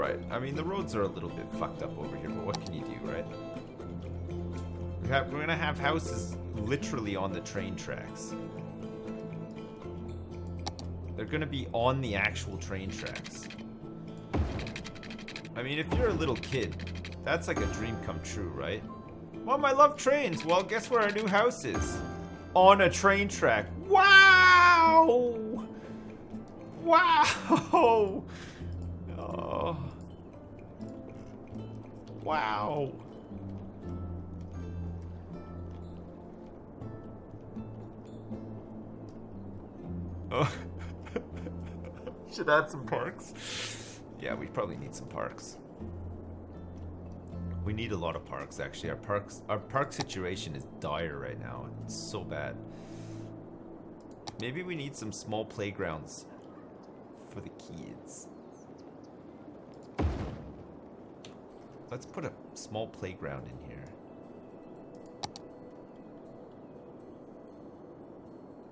alright. I mean, the roads are a little bit fucked up over here, but what can you do, right? We're gonna have houses literally on the train tracks. They're gonna be on the actual train tracks. I mean, if you're a little kid, that's like a dream come true, right? Mom, I love trains. Well, guess where our new house is? On a train track. Wow! Wow! Oh. Wow. Oh. Should add some parks. Yeah, we probably need some parks. We need a lot of parks, actually. Our park situation is dire right now. It's so bad. Maybe we need some small playgrounds for the kids. Let's put a small playground in here.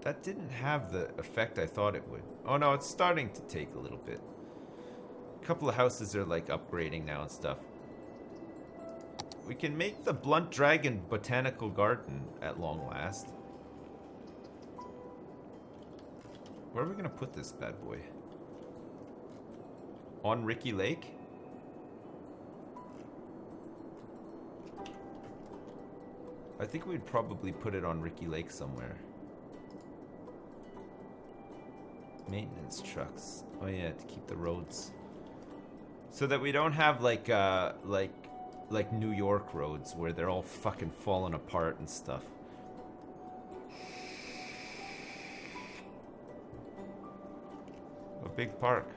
That didn't have the effect I thought it would. Oh no, it's starting to take a little bit. A couple of houses are like upgrading now and stuff. We can make the Blunt Dragon Botanical Garden at long last. Where are we gonna put this bad boy? On Ricky Lake? I think we'd probably put it on Ricky Lake somewhere. Maintenance trucks. Oh yeah, to keep the roads. So that we don't have like New York roads where they're all fucking falling apart and stuff. A big park.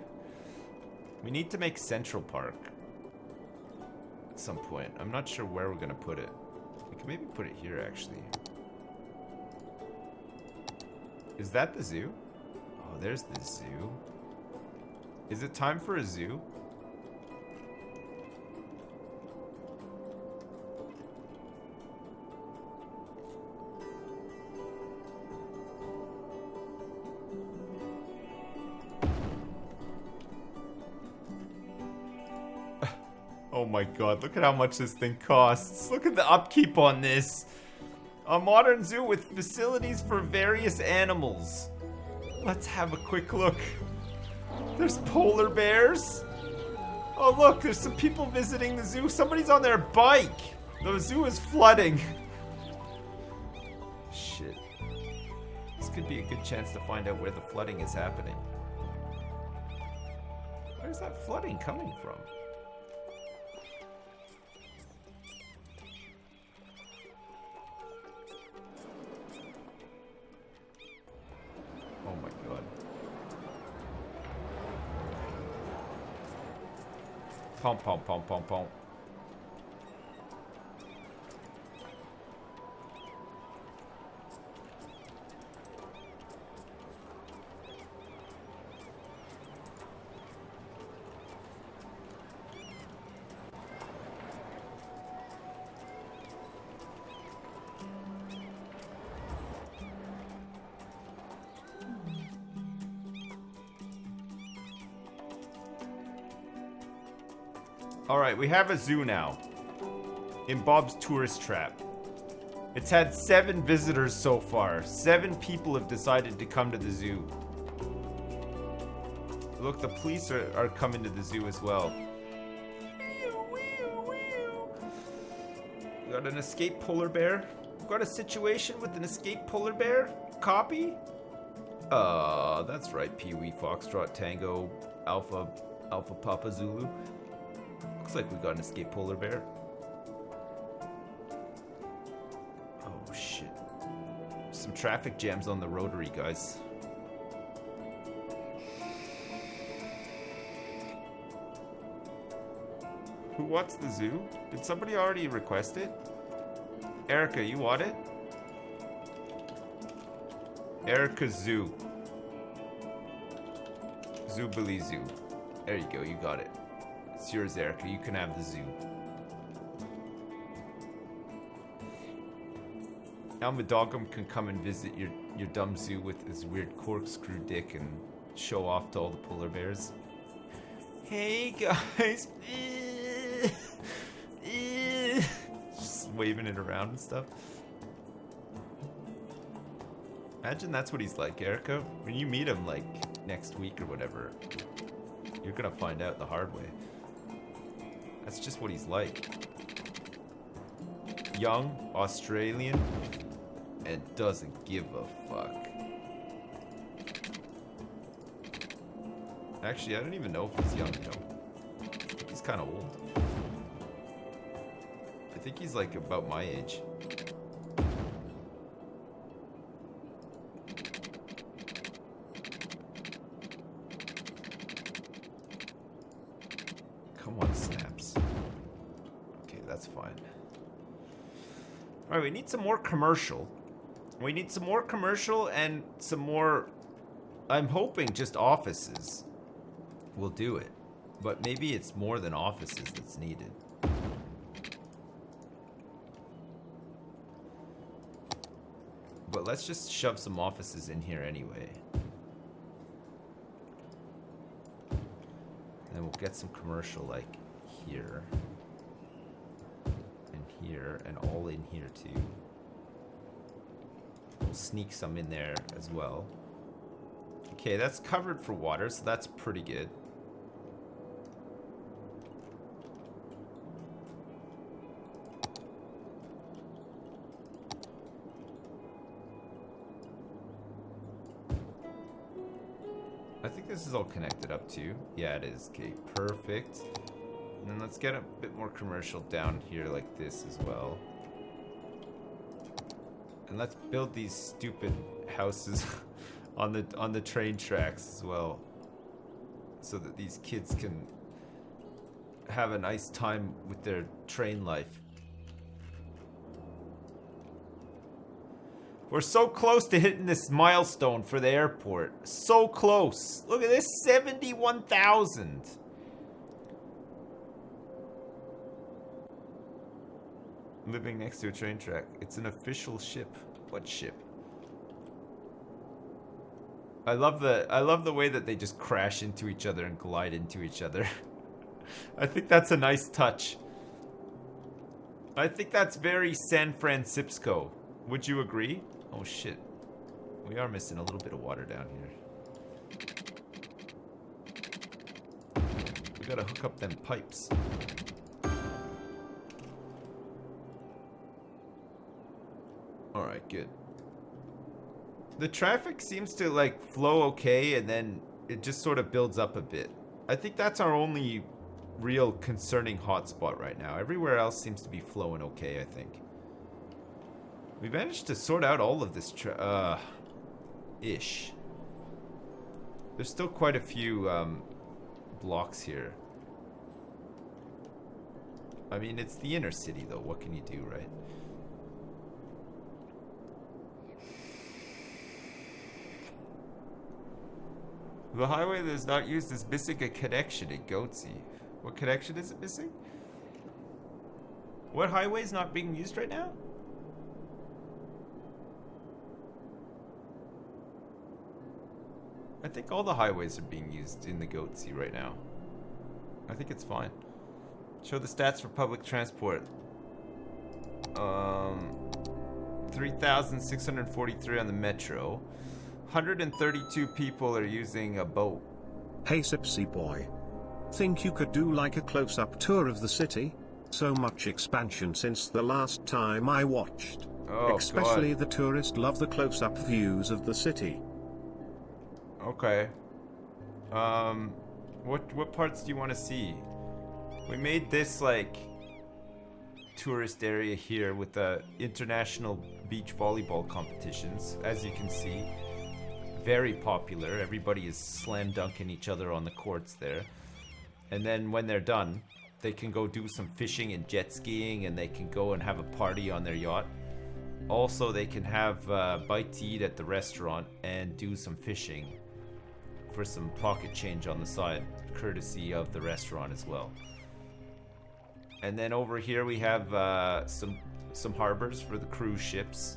We need to make Central Park at some point. I'm not sure where we're gonna put it. We can maybe put it here, actually. Is that the zoo? Oh, there's the zoo. Is it time for a zoo? Oh my god, look at how much this thing costs. Look at the upkeep on this. A modern zoo with facilities for various animals. Let's have a quick look. There's polar bears. Oh look, there's some people visiting the zoo. Somebody's on their bike. The zoo is flooding. Shit. This could be a good chance to find out where the flooding is happening. Where's that flooding coming from? Oh my god. Pom pom pom pom pom. Alright, we have a zoo now. In Bob's Tourist Trap. It's had 7 visitors so far. 7 people have decided to come to the zoo. Look, the police are coming to the zoo as well. We got an escaped polar bear. We've got a situation with an escaped polar bear. Copy? That's right. Pee-wee Foxtrot Tango Alpha Papa Zulu. Looks like we got an escaped polar bear. Oh shit. Some traffic jams on the rotary, guys. Who wants the zoo? Did somebody already request it? Erica, you want it? Erica Zoo. Zoobily Zoo. There you go, you got it. It's yours, Erica. You can have the zoo. Almadogum can come and visit your dumb zoo with his weird corkscrew dick and show off to all the polar bears. Hey guys. Just waving it around and stuff. Imagine that's what he's like, Erica. When you meet him, like, next week or whatever, you're gonna find out the hard way. That's just what he's like. Young, Australian, and doesn't give a fuck. Actually, I don't even know if he's young, you know. I think he's kind of old. I think he's like about my age. Come on, snaps. Okay, that's fine. Alright, we need some more commercial. We need some more commercial and some more... I'm hoping just offices will do it. But maybe it's more than offices that's needed. But let's just shove some offices in here anyway. And then we'll get some commercial like here. And here, and all in here too. We'll sneak some in there as well. Okay, that's covered for water, so that's pretty good. I think this is all connected up too. Yeah, it is. Okay, perfect. And then let's get a bit more commercial down here like this as well. And let's build these stupid houses on the train tracks as well, so that these kids can have a nice time with their train life. We're so close to hitting this milestone for the airport. So close. Look at this, 71,000. Living next to a train track. It's an official ship. What ship? I love the way that they just crash into each other and glide into each other. I think that's a nice touch. I think that's very San Francisco. Would you agree? Oh shit. We are missing a little bit of water down here. We gotta hook up them pipes. Alright, good. The traffic seems to like flow okay, and then it just sort of builds up a bit. I think that's our only real concerning hotspot right now. Everywhere else seems to be flowing okay, I think. We managed to sort out all of this ish. There's still quite a few blocks here. I mean, it's the inner city though. What can you do, right? The highway that is not used is missing a connection in Goatsy. What connection is it missing? What highway is not being used right now? I think all the highways are being used in the Goatsy right now. I think it's fine. Show the stats for public transport. 3,643 on the metro. 132 people are using a boat. Hey Sipsy boy. Think you could do like a close-up tour of the city? So much expansion since the last time I watched. Oh, especially God. the tourists love the close-up views of the city. Okay. What parts do you want to see? We made this like tourist area here with the international beach volleyball competitions, as you can see. Very popular. Everybody is slam dunking each other on the courts there. And then when they're done, they can go do some fishing and jet skiing, and they can go and have a party on their yacht. Also, they can have bite to eat at the restaurant and do some fishing for some pocket change on the side, courtesy of the restaurant as well. And then over here we have some harbors for the cruise ships.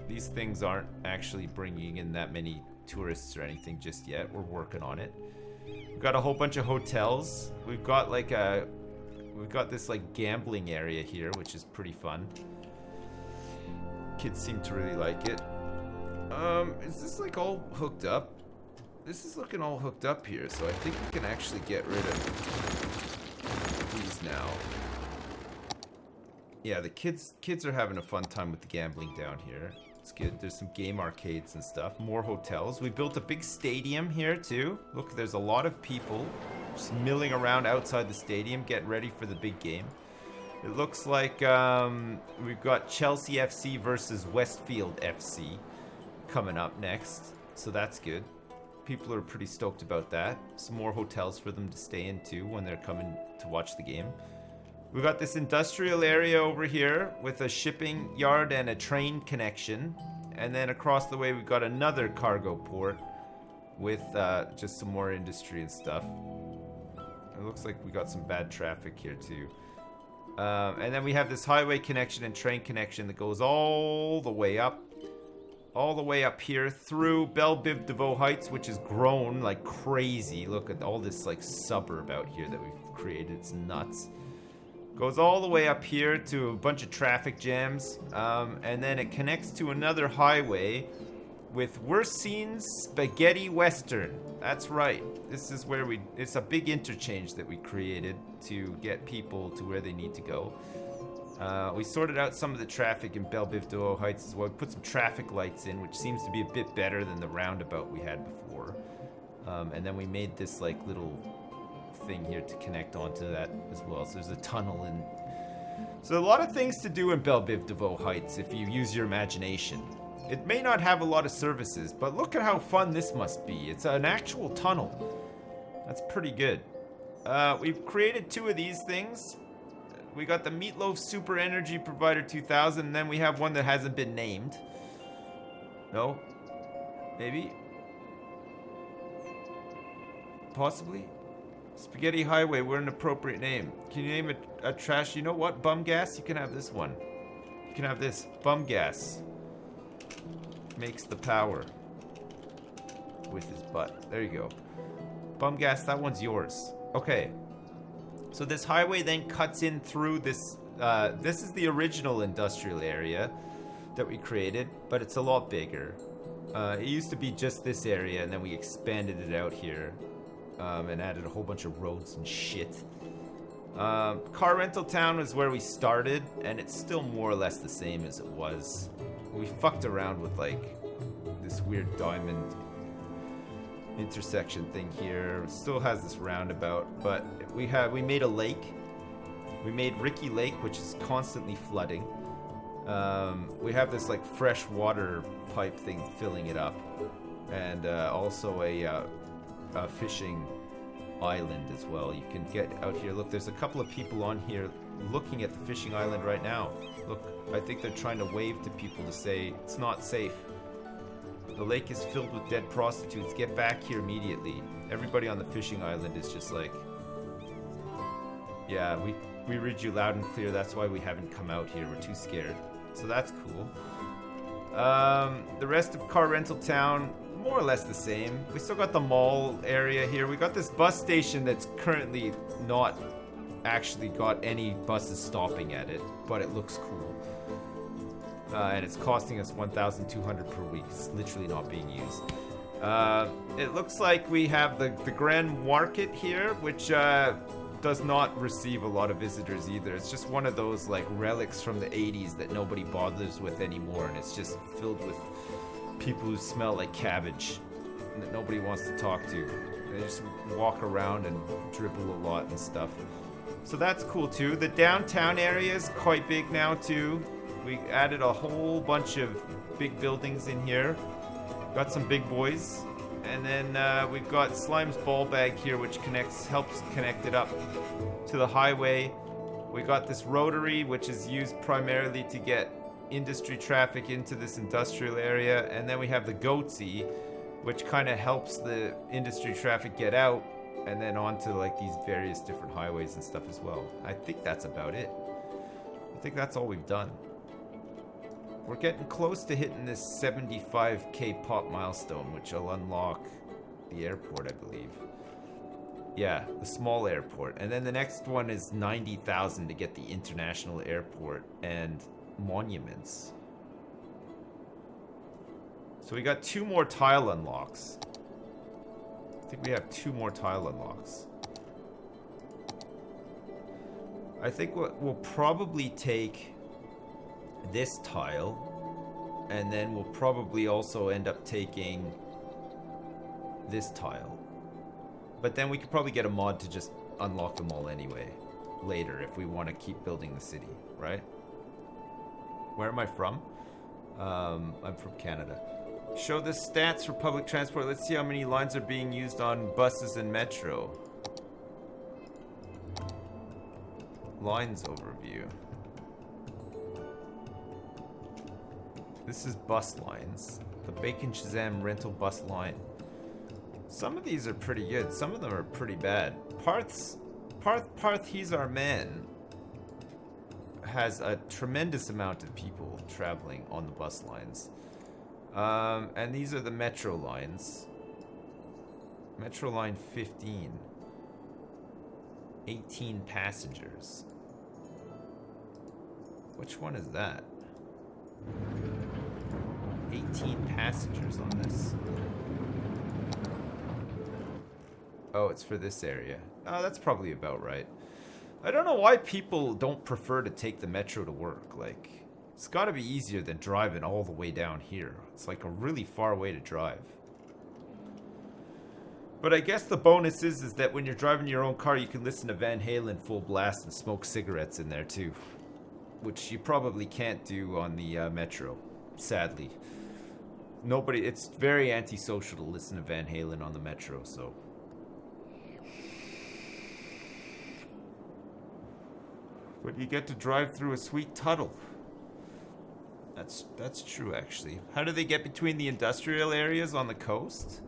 These things aren't actually bringing in that many tourists or anything just yet. We're working on it. We've got a whole bunch of hotels. We've got like this like gambling area here, which is pretty fun. Kids seem to really like it. Is this like all hooked up? This is looking all hooked up here, so I think we can actually get rid of these now. Yeah, the kids are having a fun time with the gambling down here. It's good. There's some game arcades and stuff. More hotels. We built a big stadium here too. Look, there's a lot of people just milling around outside the stadium, getting ready for the big game. It looks like we've got Chelsea FC versus Westfield FC coming up next, so that's good. People are pretty stoked about that. Some more hotels for them to stay in too when they're coming to watch the game. We've got this industrial area over here with a shipping yard and a train connection. And then across the way we've got another cargo port with just some more industry and stuff. It looks like we got some bad traffic here too. And then we have this highway connection and train connection that goes all the way up here through Belle Biv DeVoe Heights, which has grown like crazy. Look at all this like suburb out here that we've created. It's nuts. Goes all the way up here to a bunch of traffic jams, and then it connects to another highway with Werseen's Spaghetti Western. That's right. This is where it's a big interchange that we created to get people to where they need to go. We sorted out some of the traffic in Belle Biv DeVoe Heights as well. We put some traffic lights in, which seems to be a bit better than the roundabout we had before. And then we made this like little thing here to connect onto that as well. So there's a tunnel and so a lot of things to do in Belle Biv DeVoe Heights if you use your imagination. It may not have a lot of services, but look at how fun this must be. It's an actual tunnel. That's pretty good. We've created two of these things. We got the Meatloaf Super Energy Provider 2000, and then we have one that hasn't been named. No? Maybe? Possibly? Spaghetti Highway, we're an appropriate name. Can you name a trash? You know what? Bum gas? You can have this one. You can have this. Bum gas. Makes the power. With his butt. There you go. Bum gas, that one's yours. Okay. So this highway then cuts in through this. This is the original industrial area that we created, but it's a lot bigger. It used to be just this area, and then we expanded it out here. And added a whole bunch of roads and shit. Car Rental Town was where we started, and it's still more or less the same as it was. We fucked around with like this weird diamond intersection thing here. It still has this roundabout, but we made a lake. We made Ricky Lake, which is constantly flooding. We have this like fresh water pipe thing filling it up, and also a fishing island as well. You can get out here. Look, there's a couple of people on here looking at the fishing island right now. Look, I think they're trying to wave to people to say it's not safe. The lake is filled with dead prostitutes. Get back here immediately. Everybody on the fishing island is just like, yeah, we read you loud and clear. That's why we haven't come out here. We're too scared. So that's cool. The rest of Car Rental Town, more or less the same. We still got the mall area here. We got this bus station that's currently not actually got any buses stopping at it, but it looks cool. And it's costing us $1,200 per week. It's literally not being used. It looks like we have the Grand Market here, which does not receive a lot of visitors either. It's just one of those like relics from the 80s that nobody bothers with anymore, and it's just filled with people who smell like cabbage and that nobody wants to talk to. They just walk around and dribble a lot and stuff. So that's cool too. The downtown area is quite big now too. We added a whole bunch of big buildings in here. Got some big boys. And then we've got Slime's ball bag here, which helps connect it up to the highway. We got this rotary, which is used primarily to get industry traffic into this industrial area. And then we have the Goatsy, which kind of helps the industry traffic get out and then onto like these various different highways and stuff as well. I think that's about it. I think that's all we've done. We're getting close to hitting this 75k pop milestone, which will unlock the airport, I believe. Yeah, the small airport. And then the next one is 90,000 to get the international airport and monuments. So we got 2 more tile unlocks. I think we have 2 more tile unlocks. I think we'll probably take this tile, and then we'll probably also end up taking this tile. But then we could probably get a mod to just unlock them all anyway, later, if we want to keep building the city, right? Where am I from? I'm from Canada. Show the stats for public transport. Let's see how many lines are being used on buses and metro. Lines overview. This is bus lines. The Bacon Shazam rental bus line. Some of these are pretty good. Some of them are pretty bad. Parth, he's our man, has a tremendous amount of people traveling on the bus lines. And these are the metro lines. Metro line 15. 18 passengers. Which one is that? 18 passengers on this. Oh, it's for this area. Oh, that's probably about right. I don't know why people don't prefer to take the metro to work. Like, it's got to be easier than driving all the way down here. It's like a really far way to drive. But I guess the bonus is that when you're driving your own car, you can listen to Van Halen full blast and smoke cigarettes in there too. Which you probably can't do on the metro, sadly. It's very antisocial to listen to Van Halen on the metro, so. But you get to drive through a sweet tunnel. That's true, actually. How do they get between the industrial areas on the coast?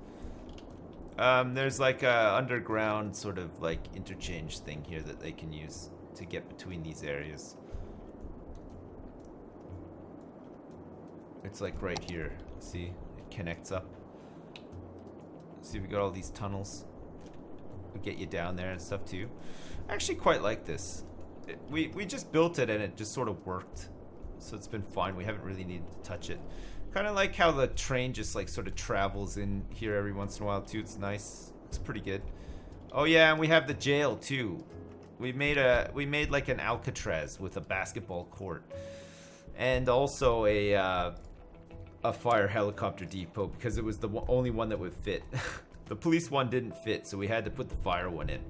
There's like a underground sort of like interchange thing here that they can use to get between these areas. It's like right here. See? It connects up. See, we got all these tunnels. We get you down there and stuff too. I actually quite like this. We just built it and it just sort of worked. So it's been fine. We haven't really needed to touch it. Kind of like how the train just like sort of travels in here every once in a while too. It's nice. It's pretty good. Oh yeah, and we have the jail too. We made like an Alcatraz with a basketball court. And also a fire helicopter depot because it was the only one that would fit. The police one didn't fit, so we had to put the fire one in.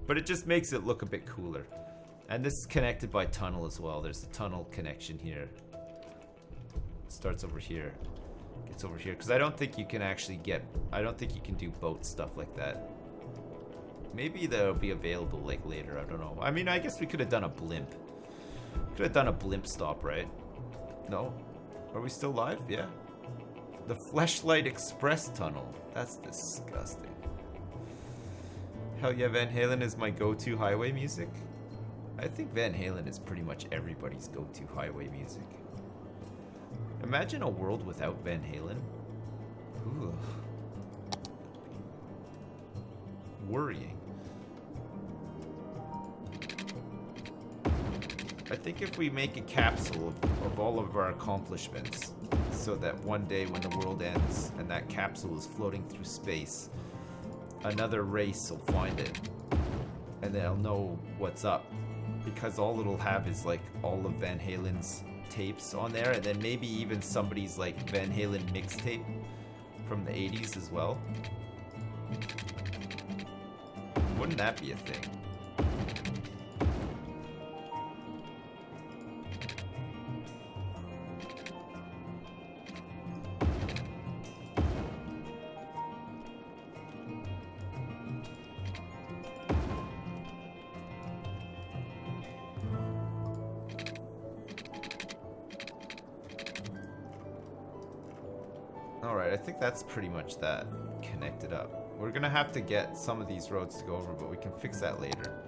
But it just makes it look a bit cooler. And this is connected by tunnel as well. There's a tunnel connection here. It starts over here. Gets over here. Because I don't think you can actually I don't think you can do boat stuff like that. Maybe they'll be available like later. I don't know. I mean, I guess we could have done a blimp. Could have done a blimp stop, right? No? Are we still live? Yeah. The Fleshlight Express Tunnel. That's disgusting. Hell yeah, Van Halen is my go-to highway music. I think Van Halen is pretty much everybody's go-to highway music. Imagine a world without Van Halen. Ooh. Worrying. I think if we make a capsule of all of our accomplishments, so that one day when the world ends and that capsule is floating through space, another race will find it and they'll know what's up, because all it'll have is like all of Van Halen's tapes on there, and then maybe even somebody's like Van Halen mixtape from the 80s as well. Wouldn't that be a thing? Alright, I think that's pretty much that connected up. We're gonna have to get some of these roads to go over, but we can fix that later.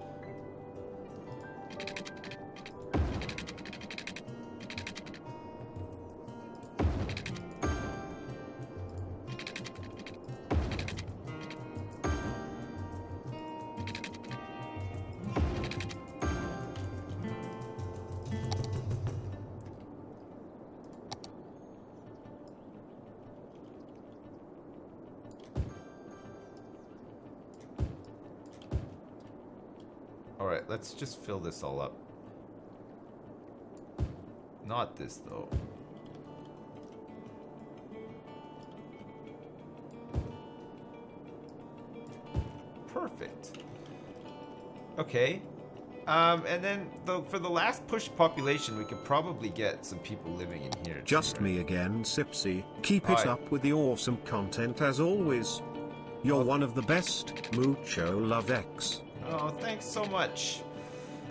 Alright, let's just fill this all up. Not this, though. Perfect. Okay. And then for the last push population, we could probably get some people living in here. Just me again, Sipsy. Keep it up with the awesome content as always. You're one of the best. Mucho love X. Oh, thanks so much.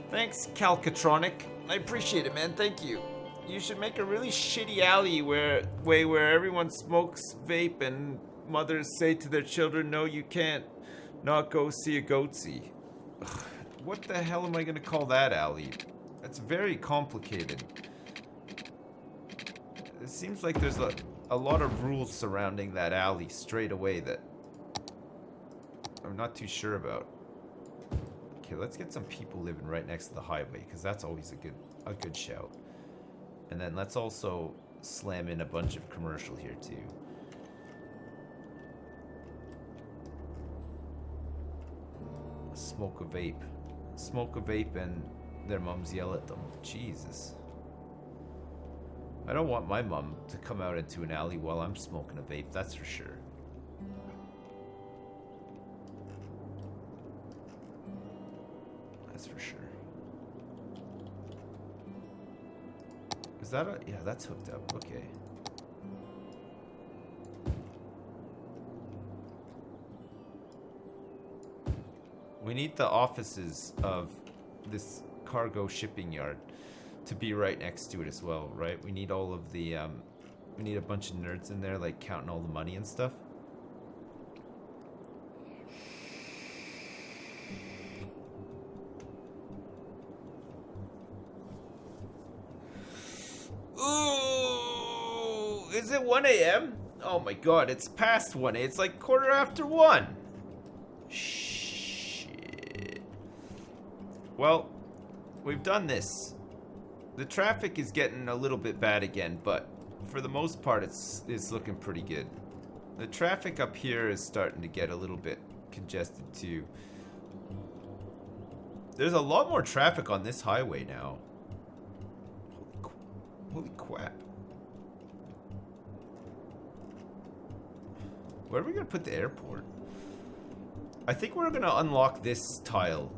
Thanks, Calcatronic. I appreciate it, man. Thank you. You should make a really shitty alley where everyone smokes vape and mothers say to their children, no, you can't not go see a goatsy. Ugh, what the hell am I going to call that alley? That's very complicated. It seems like there's a lot of rules surrounding that alley straight away that I'm not too sure about. Okay, let's get some people living right next to the highway, because that's always a good shout. And then let's also slam in a bunch of commercial here too. Smoke a vape. Smoke a vape and their mums yell at them. Jesus. I don't want my mum to come out into an alley while I'm smoking a vape, that's for sure. That's for sure. Is that a... Yeah, that's hooked up. Okay. We need the offices of this cargo shipping yard to be right next to it as well, right? We need all of the, we need a bunch of nerds in there, like, counting all the money and stuff. Ooh, is it 1 a.m.? Oh my god, it's past 1 a.m. It's like 1:15. Shit. Well, we've done this. The traffic is getting a little bit bad again, but for the most part, it's looking pretty good. The traffic up here is starting to get a little bit congested too. There's a lot more traffic on this highway now. Holy crap. Where are we going to put the airport? I think we're going to unlock this tile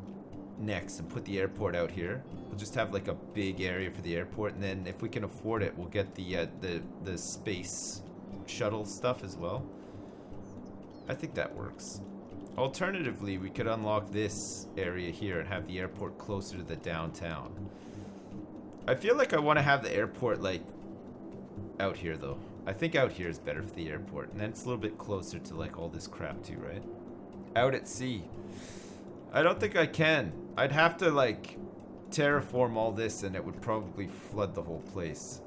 next and put the airport out here. We'll just have like a big area for the airport, and then if we can afford it, we'll get the space shuttle stuff as well. I think that works. Alternatively, we could unlock this area here and have the airport closer to the downtown. I feel like I want to have the airport, like, out here, though. I think out here is better for the airport. And then it's a little bit closer to, like, all this crap, too, right? Out at sea. I don't think I can. I'd have to, like, terraform all this, and it would probably flood the whole place.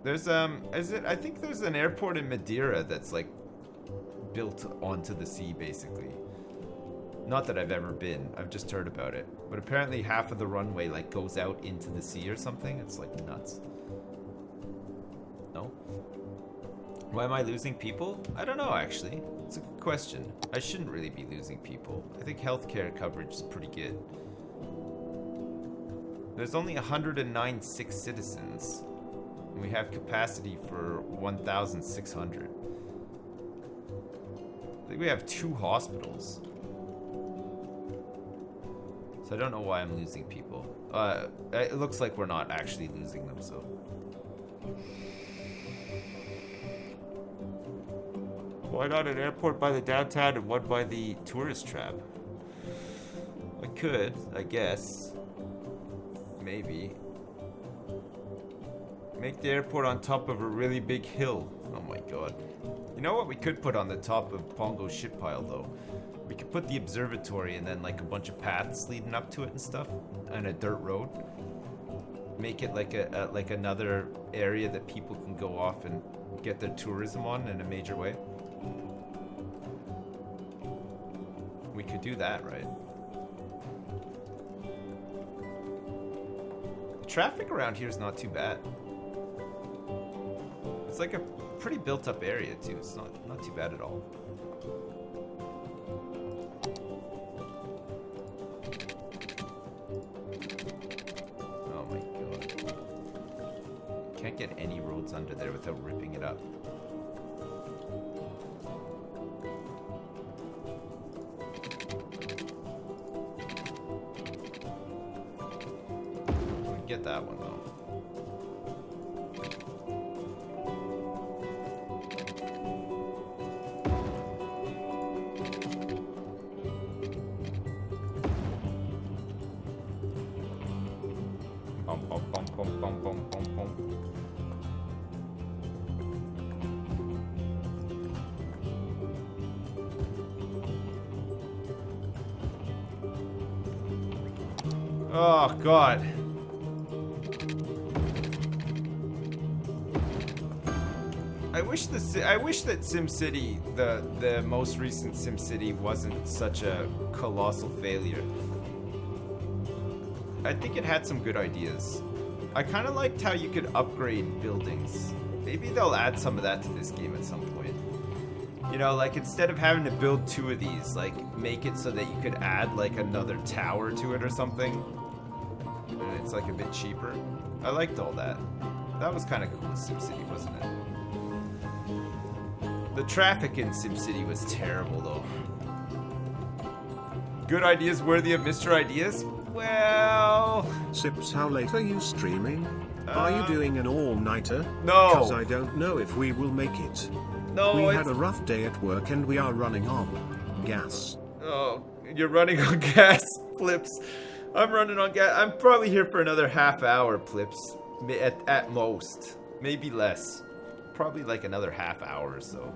There's, I think there's an airport in Madeira that's, like, built onto the sea, basically. Not that I've ever been. I've just heard about it. But apparently half of the runway, like, goes out into the sea or something. It's, like, nuts. No? Why am I losing people? I don't know, actually. It's a good question. I shouldn't really be losing people. I think healthcare coverage is pretty good. There's only 109 sick citizens. And we have capacity for 1,600. I think we have 2 hospitals. So I don't know why I'm losing people. It looks like we're not actually losing them, so. Why not an airport by the downtown and one by the tourist trap? I could, I guess. Maybe. Make the airport on top of a really big hill. Oh my god. You know what we could put on the top of Pongo's ship pile, though? We could put the observatory and then like a bunch of paths leading up to it and stuff, and a dirt road. Make it like like another area that people can go off and get their tourism on in a major way. We could do that, right? The traffic around here is not too bad. It's like a pretty built-up area too. It's not too bad at all. Can't get any roads under there without ripping it up. We get that one though. Oh God. I wish that SimCity, the most recent SimCity, wasn't such a colossal failure. I think it had some good ideas. I kind of liked how you could upgrade buildings. Maybe they'll add some of that to this game at some point. You know, like instead of having to build 2 of these, like make it so that you could add like another tower to it or something. And it's like a bit cheaper. I liked all that. That was kind of cool in SimCity, wasn't it? The traffic in SimCity was terrible though. Good ideas worthy of Mr. Ideas? Well... Sips, how late are you streaming? Are you doing an all-nighter? No. Because I don't know if we will make it. No, we had a rough day at work and we are running on gas. Oh, you're running on gas, Flips. I'm running on gas. I'm probably here for another half hour, Flips. At most. Maybe less. Probably like another half hour or so.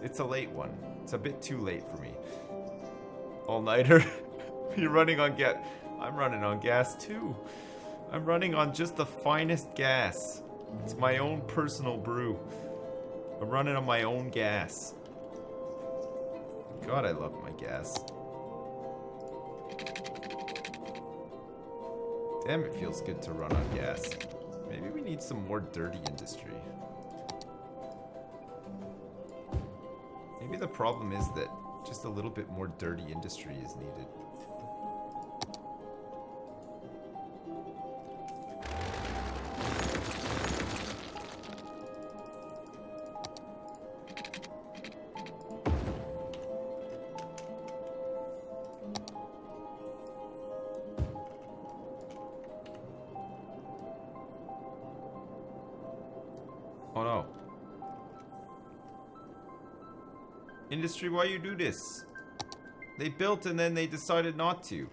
It's a late one. It's a bit too late for me. All-nighter. You're running on gas. I'm running on gas too. I'm running on just the finest gas. It's my own personal brew. I'm running on my own gas. God, I love my gas. Damn, it feels good to run on gas. Maybe we need some more dirty industry. Maybe the problem is that just a little bit more dirty industry is needed. Oh no. Industry, why you do this? They built and then they decided not to.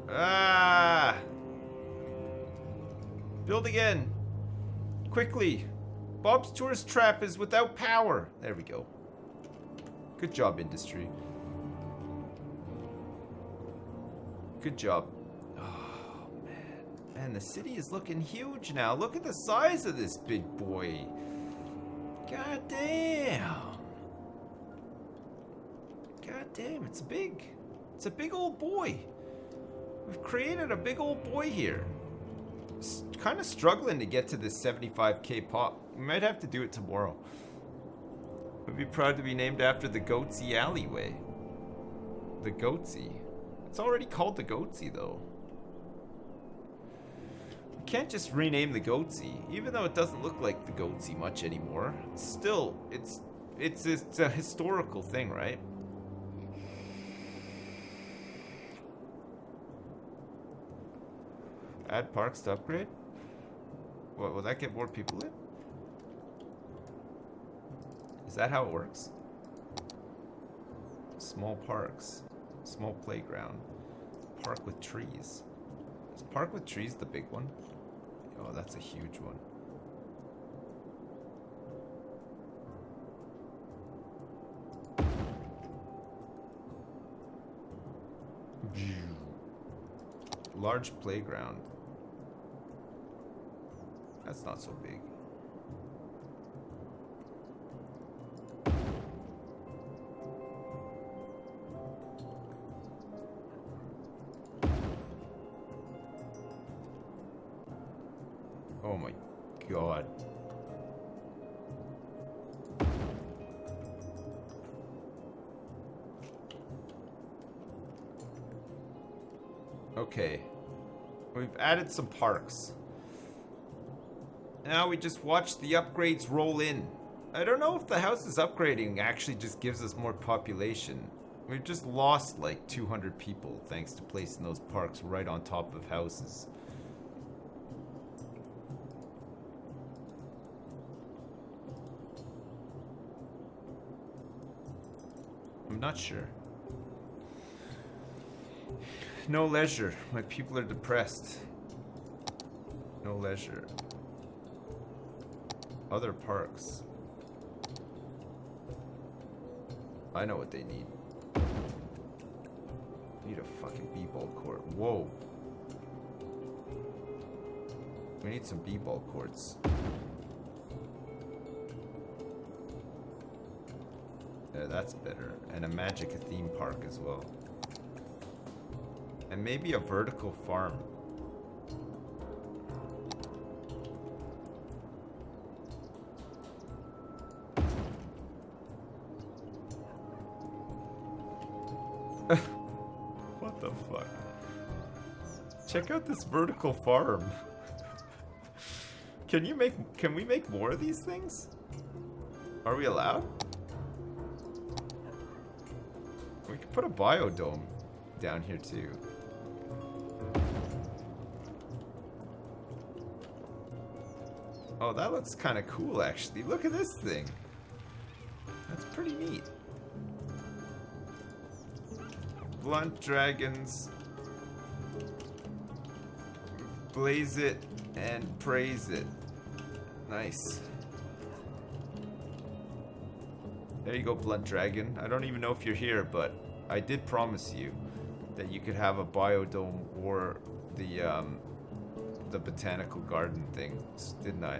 Ah! Build again. Quickly. Bob's tourist trap is without power. There we go. Good job, industry. Good job. Oh, man. Man, the city is looking huge now. Look at the size of this big boy. God damn. God damn, it's big. It's a big old boy. We've created a big old boy here. Kind of struggling to get to this 75k pop. We might have to do it tomorrow. We'd be proud to be named after the Goatsy alleyway. The Goatsy. It's already called the Goatsy though. We can't just rename the Goatsy, even though it doesn't look like the Goatsy much anymore. It's still, it's a historical thing, right? Add parks to upgrade? What, will that get more people in? Is that how it works? Small parks. Small playground. Park with trees. Is park with trees the big one? Oh, that's a huge one. Large playground. That's not so big. Oh my god. Okay. We've added some parks. Now we just watch the upgrades roll in. I don't know if the house is upgrading actually just gives us more population. We've just lost like 200 people thanks to placing those parks right on top of houses. I'm not sure. No leisure. My people are depressed. No leisure. Other parks. I know what they need. Need a fucking b-ball court. Whoa. We need some b-ball courts. Yeah, that's better. And a Magica theme park as well. And maybe a vertical farm. What the fuck? Check out this vertical farm. Can we make more of these things? Are we allowed? We could put a biodome down here too. Oh, that looks kind of cool actually. Look at this thing. That's pretty neat. Blunt dragons. Blaze it and praise it. Nice. There you go, Blunt Dragon. I don't even know if you're here, but I did promise you that you could have a biodome or the botanical garden thing, didn't I?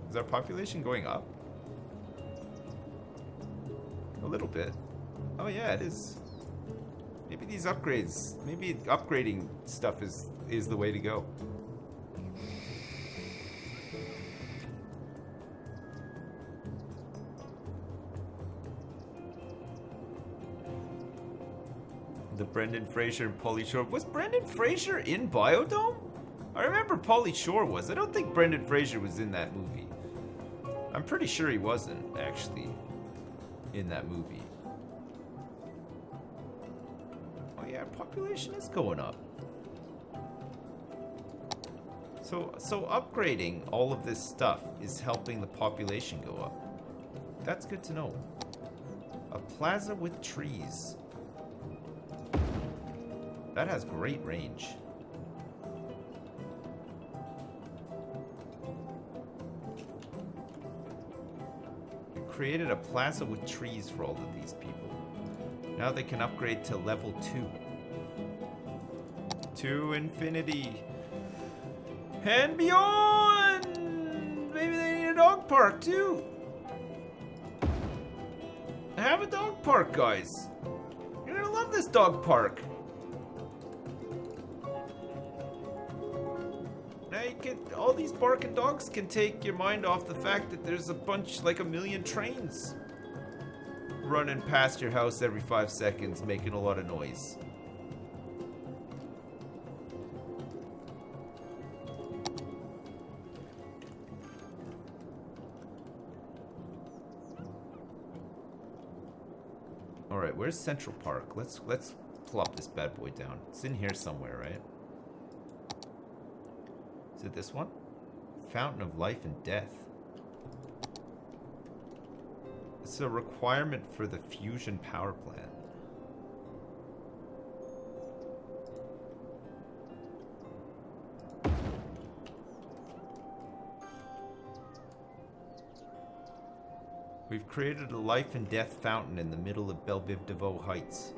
Is our population going up? A little bit. Oh yeah, it is. Maybe these upgrades, maybe upgrading stuff is the way to go. The Brendan Fraser and Pauly Shore. Was Brendan Fraser in Biodome? I remember Pauly Shore was. I don't think Brendan Fraser was in that movie. I'm pretty sure he wasn't, actually, in that movie. Oh yeah, population is going up. So upgrading all of this stuff is helping the population go up. That's good to know. A plaza with trees. That has great range. We created a plaza with trees for all of these people. Now they can upgrade to level 2. To infinity. And beyond! Maybe they need a dog park too. Have a dog park, guys. You're gonna love this dog park. All these barking dogs can take your mind off the fact that there's a bunch, like a million trains running past your house every 5 seconds, making a lot of noise. All right, where's Central Park? Let's plop this bad boy down. It's in here somewhere, right? Is it this one? Fountain of Life and Death. It's a requirement for the fusion power plant. We've created a life and death fountain in the middle of Belviv-Devoe Heights.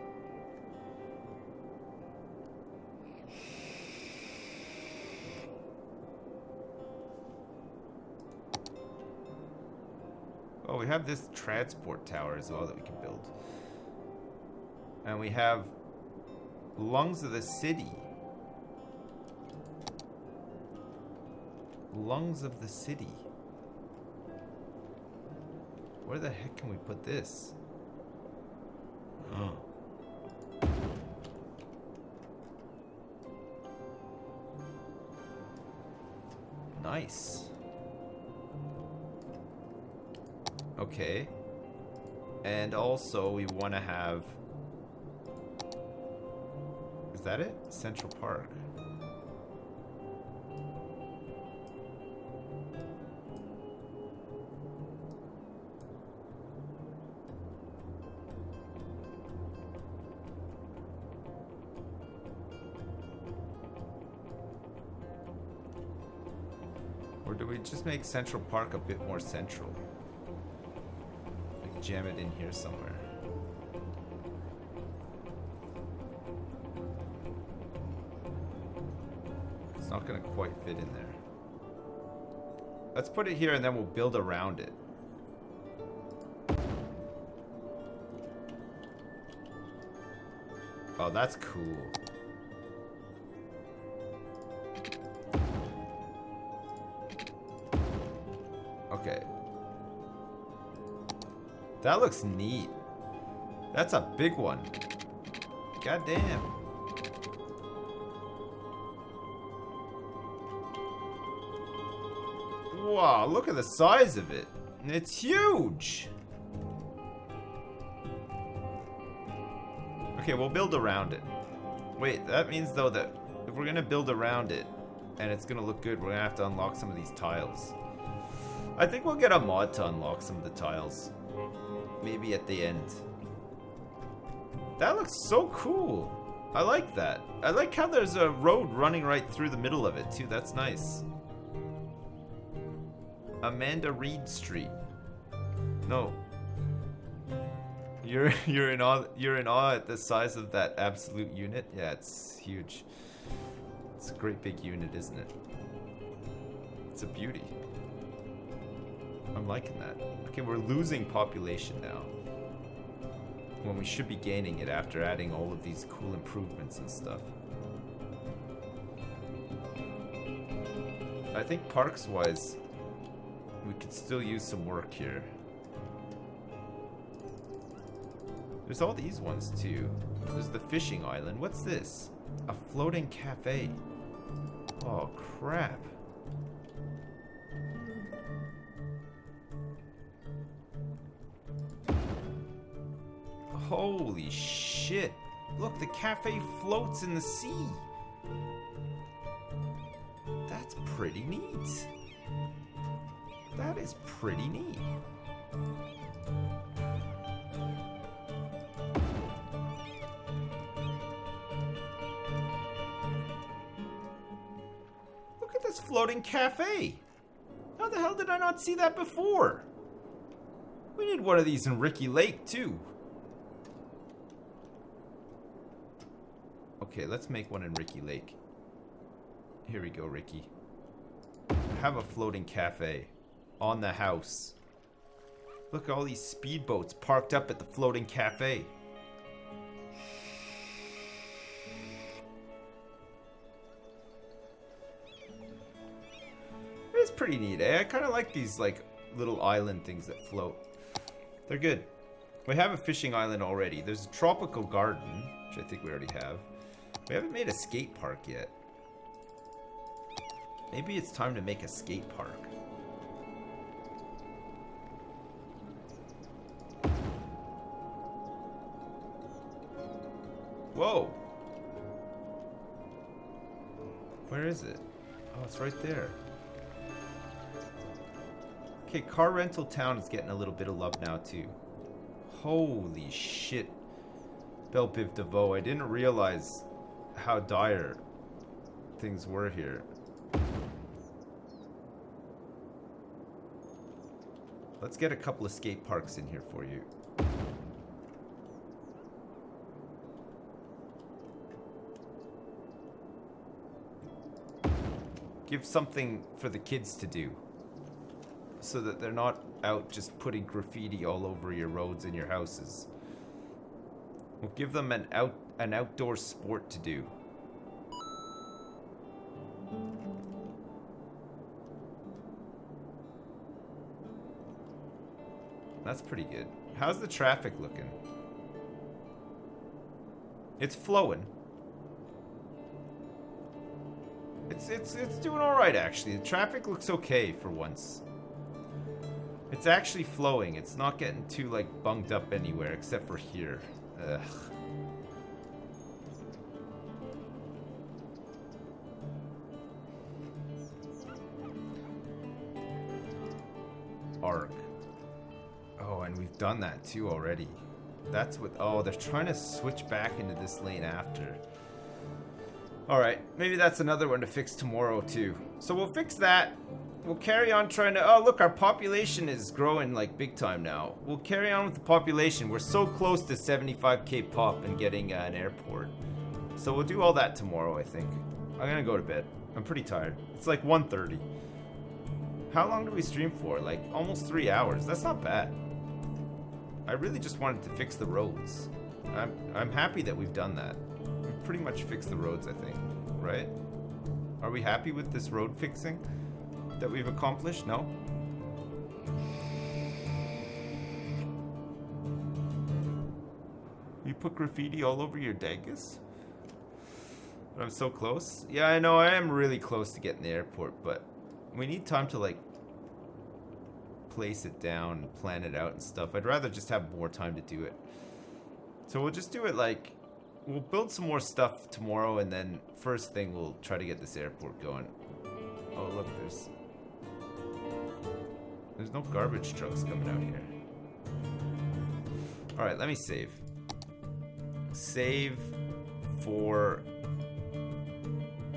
Oh, we have this transport tower as well that we can build. And we have Lungs of the City. Lungs of the City. Where the heck can we put this? nice. Okay. And also we want to have... Is that it? Central Park. Or do we just make Central Park a bit more central? Like jam it in here somewhere. It's not gonna quite fit in there. Let's put it here and then we'll build around it. Oh, that's cool. Okay. That looks neat. That's a big one. God damn. Wow, look at the size of it. It's huge. Okay, we'll build around it. Wait, that means though that if we're gonna build around it and it's gonna look good, we're gonna have to unlock some of these tiles. I think we'll get a mod to unlock some of the tiles. Maybe at the end. That looks so cool. I like that. I like how there's a road running right through the middle of it too. That's nice. Amanda Reed Street. No. You're in awe at the size of that absolute unit? Yeah, it's huge. It's a great big unit, isn't it? It's a beauty. I'm liking that. Okay, we're losing population now. When we should be gaining it after adding all of these cool improvements and stuff. I think parks-wise, we could still use some work here. There's all these ones too. There's the fishing island. What's this? A floating cafe. Oh, crap. Holy shit. Look, the cafe floats in the sea. That's pretty neat. That is pretty neat. Look at this floating cafe. How the hell did I not see that before? We need one of these in Ricky Lake too. Okay, let's make one in Ricky Lake. Here we go, Ricky. Have a floating cafe on the house. Look at all these speedboats parked up at the floating cafe. It's pretty neat, eh? I kind of like these like little island things that float. They're good. We have a fishing island already. There's a tropical garden, which I think we already have. We haven't made a skate park yet. Maybe it's time to make a skate park. Whoa! Where is it? Oh, it's right there. Okay, car rental town is getting a little bit of love now too. Holy shit. Belle Biv DeVoe, I didn't realize how dire things were here. Let's get a couple of skate parks in here for you. Give something for the kids to do, so that they're not out just putting graffiti all over your roads and your houses. We'll give them an outdoor sport to do. That's pretty good. How's the traffic looking? It's flowing. It's doing all right actually. The traffic looks okay for once. It's actually flowing. It's not getting too like bunged up anywhere except for here. Ugh. Arc. Oh, and we've done that too already. That's what. Oh, they're trying to switch back into this lane after. Alright, maybe that's another one to fix tomorrow too. So we'll fix that. We'll carry on trying to... Oh, look, our population is growing like big time now. We'll carry on with the population. We're so close to 75k pop and getting an airport. So we'll do all that tomorrow, I think. I'm gonna go to bed. I'm pretty tired. It's like 1:30. How long did we stream for? Like almost 3 hours. That's not bad. I really just wanted to fix the roads. I'm happy that we've done that. We've pretty much fixed the roads, I think. Right? Are we happy with this road fixing that we've accomplished? No? You put graffiti all over your Degas? But I'm so close. Yeah, I know, I am really close to getting the airport, but we need time to like place it down and plan it out and stuff. I'd rather just have more time to do it. So we'll just do it like, we'll build some more stuff tomorrow, and then first thing we'll try to get this airport going. Oh look, there's no garbage trucks coming out here. Alright, let me save. Save for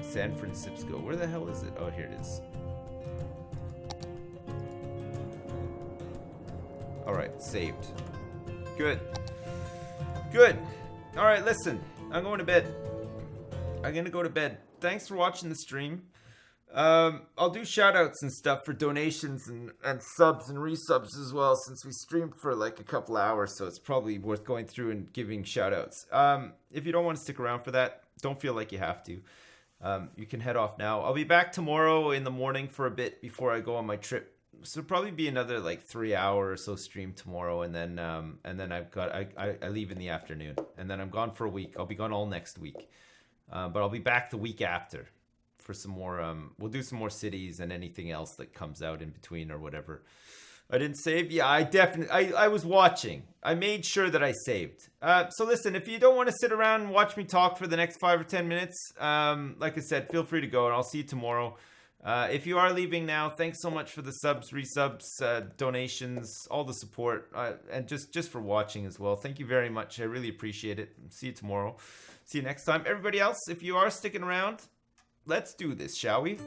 San Francisco. Where the hell is it? Oh, here it is. Alright, saved. Good. Good. Alright, listen. I'm going to bed. I'm gonna go to bed. Thanks for watching the stream. I'll do shoutouts and stuff for donations and subs and resubs as well, since we streamed for like a couple hours, so it's probably worth going through and giving shoutouts. If you don't want to stick around for that, don't feel like you have to. You can head off now. I'll be back tomorrow in the morning for a bit before I go on my trip. So it'll probably be another like 3 hour or so stream tomorrow, and then I leave in the afternoon, and then I'm gone for a week. I'll be gone all next week, but I'll be back the week after for some more. We'll do some more cities and anything else that comes out in between or whatever. I didn't save. Yeah, I definitely. I was watching. I made sure that I saved. So listen, if you don't want to sit around and watch me talk for the next 5 or 10 minutes, like I said, feel free to go, and I'll see you tomorrow. If you are leaving now, thanks so much for the subs, resubs, donations, all the support, and just for watching as well. Thank you very much. I really appreciate it. See you tomorrow. See you next time. Everybody else, if you are sticking around, let's do this, shall we?